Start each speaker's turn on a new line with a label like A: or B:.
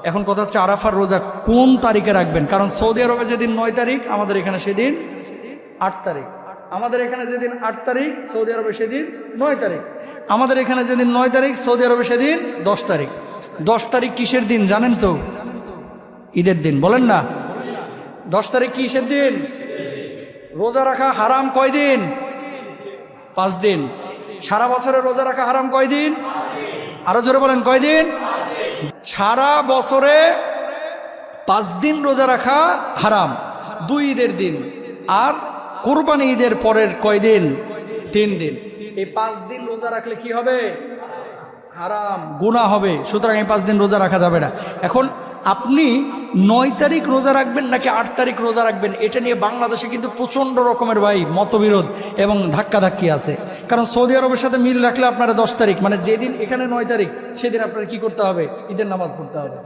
A: এখন কথা হচ্ছে আরাফার রোজা কোন তারিখে রাখবেন, কারণ সৌদি আরবে যেদিন 9 তারিখ আমাদের এখানে সেদিন 8 তারিখ, আমাদের এখানে যেদিন 8 তারিখ সৌদি আরবে সেদিন 9 তারিখ, আমাদের এখানে যেদিন 9 তারিখ সৌদি আরবে সেদিন 10 তারিখ। 10 তারিখ কিসের দিন জানেন তো? ঈদের দিন। বলেন না 10 তারিখ কিসের দিন? রোজা রাখা হারাম কয় দিন? 5 দিন। সারা বছরে রোজা রাখা হারাম কয় দিন? আরো জোরে বলেন কয় দিন? সারা বছরে 5 দিন রোজা রাখা হারাম, 2 ঈদের দিন আর কোরবানি ঈদের পরের কয় দিন? 3 দিন। এই 5 দিন রোজা রাখলে কি হবে? হারাম, গুনাহ হবে। সুতরাং এই 5 দিন রোজা রাখা যাবে না। এখন আপনি 9 তারিখ রোজা রাখবেন নাকি 8 তারিখ রোজা রাখবেন, এটা নিয়ে বাংলাদেশে কিন্তু প্রচণ্ড রকমের মতবিরোধ এবং ধাক্কাধাক্কি আছে। কারণ সৌদি আরবের সাথে মিল রাখলে আপনারা 10 তারিখ, মানে যেদিন এখানে 9 তারিখ সেদিন আপনার কি করতে হবে? ঈদের নামাজ পড়তে হবে।